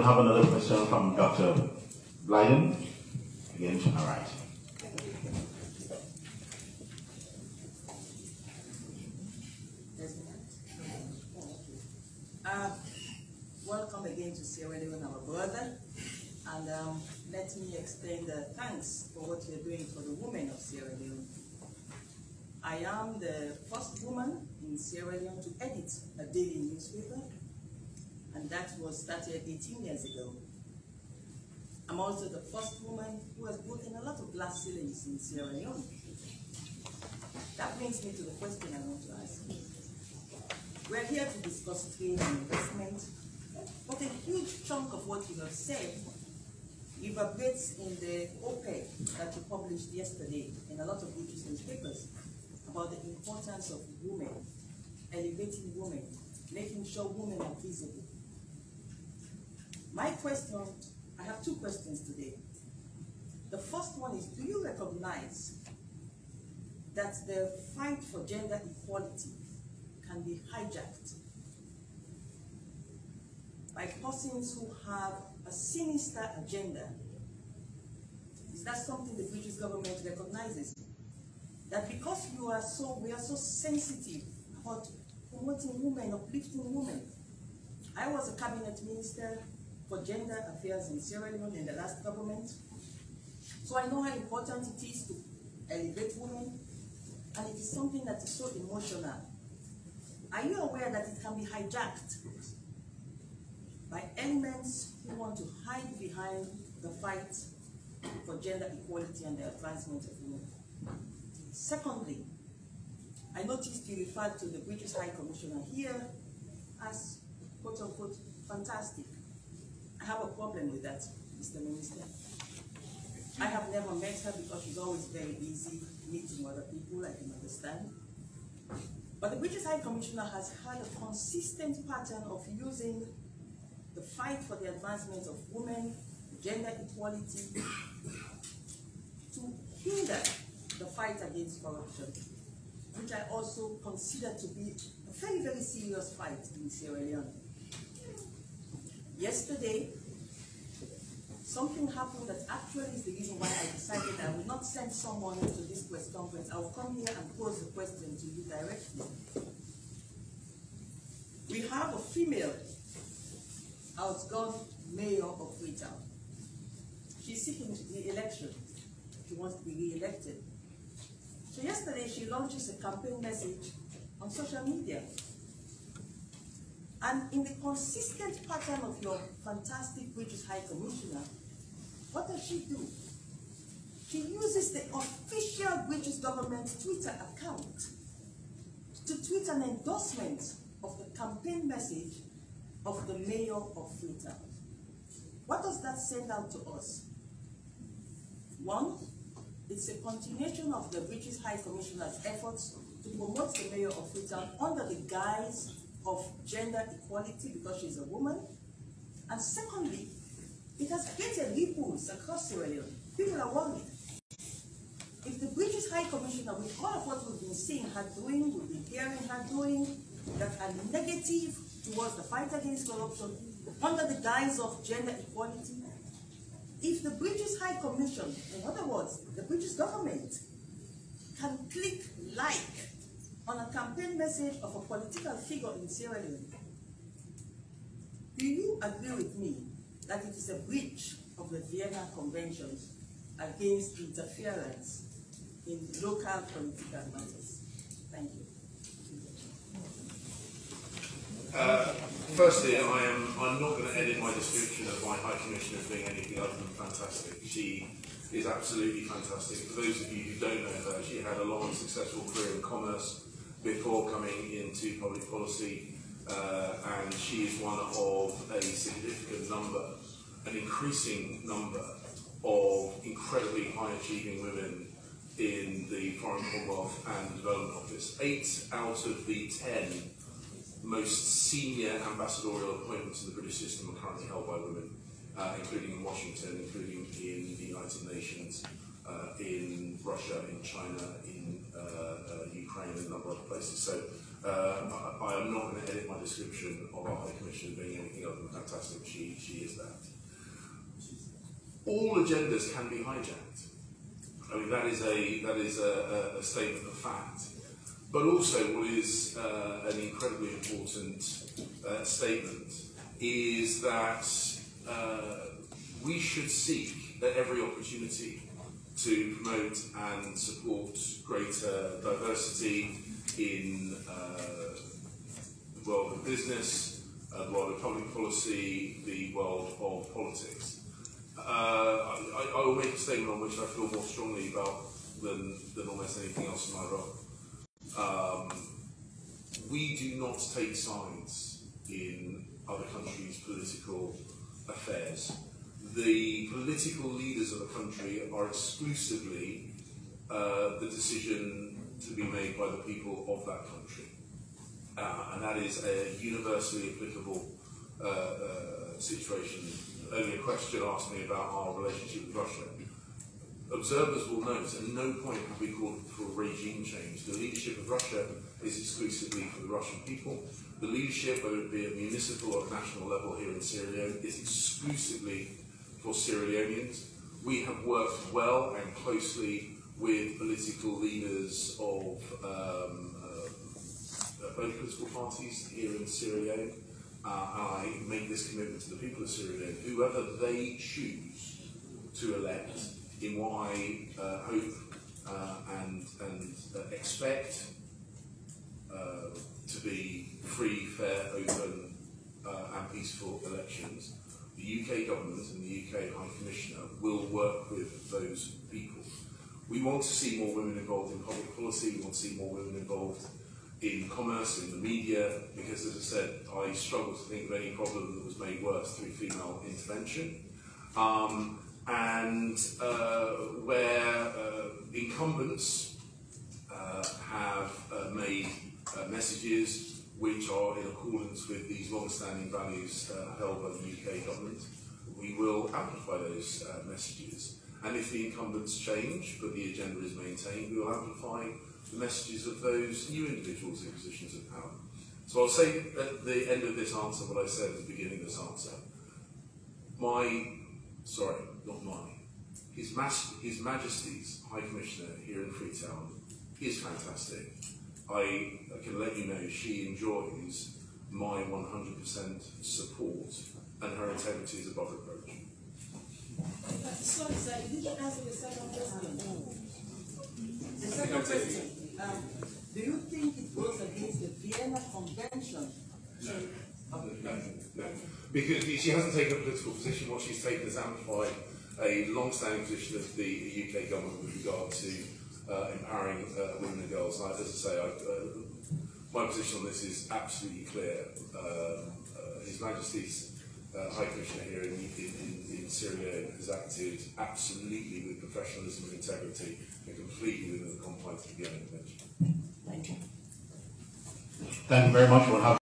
have another question from Dr. Blyden. Again, all right. Welcome again to Sierra Leone, our brother, and let me extend thanks for what you're doing for the women of Sierra Leone. I am the first woman in Sierra Leone to edit a daily newspaper, and that was started 18 years ago. I'm also the first woman who has broken a lot of glass ceilings in Sierra Leone. That brings me to the question I want to ask you. We're here to discuss trade and investment, but a huge chunk of what you have said reverberates in the op-ed that you published yesterday in a lot of British newspapers about the importance of women, elevating women, making sure women are visible. My question, I have two questions today. The first one is, do you recognize that the fight for gender equality can be hijacked by persons who have a sinister agenda? Is that something the British government recognizes? That because we are so sensitive about promoting women, uplifting women. I was a cabinet minister for gender affairs in Sierra Leone in the last government, so I know how important it is to elevate women, and it is something that is so emotional. Are you aware that it can be hijacked by elements who want to hide behind the fight for gender equality and the advancement of women? Secondly, I noticed you referred to the British High Commissioner here as quote-unquote fantastic. I have a problem with that, Mr. Minister. I have never met her because she's always very busy meeting other people, I can understand. But the British High Commissioner has had a consistent pattern of using the fight for the advancement of women, gender equality, to hinder the fight against corruption, which I also consider to be a very, very serious fight in Sierra Leone. Yesterday, something happened that actually is the reason why I decided I will not send someone to this press conference. I will come here and pose the question to you directly. We have a female outgone mayor of Freetown. She's seeking re-election. She wants to be re-elected. So yesterday she launches a campaign message on social media. And in the consistent pattern of your fantastic British High Commissioner, what does she do? She uses the official British government Twitter account to tweet an endorsement of the campaign message of the mayor of Freetown. What does that send out to us? One, it's a continuation of the British High Commissioner's efforts to promote the mayor of Freetown under the guise of gender equality because she's a woman. And secondly, it has created ripples across Sierra Leone. People are worried. If the British High Commissioner, with all of what we've been seeing her doing, we've been hearing her doing, that are negative towards the fight against corruption, under the guise of gender equality, if the British High Commission, in other words, the British government, can click like on a campaign message of a political figure in Sierra Leone, do you agree with me that it is a breach of the Vienna Conventions against interference in local political matters? Thank you. Firstly, I'm not going to edit my description of my High Commissioner as being anything other than fantastic. She is absolutely fantastic. For those of you who don't know her, she had a long and successful career in commerce before coming into public policy, and she is one of a significant number, an increasing number of incredibly high-achieving women in the Foreign Commonwealth and Development Office. 8 out of the 10 most senior ambassadorial appointments in the British system are currently held by women, including in Washington, including in the United Nations, in Russia, in China, in Ukraine, and a number of other places. So I am not going to edit my description of our High Commissioner being anything other than fantastic. She is that. All agendas can be hijacked. I mean, that is a statement of fact. But also, what is an incredibly important statement is that we should seek at every opportunity to promote and support greater diversity in the world of business, the world of public policy, the world of politics. I will make a statement on which I feel more strongly about than almost anything else in my role. We do not take sides in other countries' political affairs. The political leaders of a country are exclusively the decision to be made by the people of that country. And that is a universally applicable situation. Only a question asked me about our relationship with Russia. Observers will note at no point have we called for regime change. The leadership of Russia is exclusively for the Russian people. The leadership, whether it be at municipal or national level here in Sierra Leone, is exclusively for Sierra Leoneans. We have worked well and closely with political leaders of both political parties here in Sierra Leone. I make this commitment to the people of Sierra Leone, whoever they choose to elect in what I hope and expect to be free, fair, open and peaceful elections. The UK government and the UK High Commissioner will work with those people. We want to see more women involved in public policy, we want to see more women involved in commerce, in the media, because as I said, I struggle to think of any problem that was made worse through female intervention. Where incumbents have made messages which are in accordance with these long-standing values held by the UK government, we will amplify those messages. And if the incumbents change, but the agenda is maintained, we will amplify the messages of those new individuals in positions of power. So I'll say at the end of this answer what I said at the beginning of this answer. His Majesty's High Commissioner here in Freetown is fantastic. I can let you know she enjoys my 100% support and her integrity is above reproach. Sorry, sir, you didn't answer the second question. The second question, do you think it goes against the Vienna Convention? No. Because she hasn't taken a political position. What she's taken is amplified a long-standing position of the UK government with regard to empowering women and girls. As I say, my position on this is absolutely clear. His Majesty's High Commissioner here in Sierra Leone has acted absolutely with professionalism and integrity and completely within the confines of the Vienna Convention. Thank you. Thank you very much. We'll have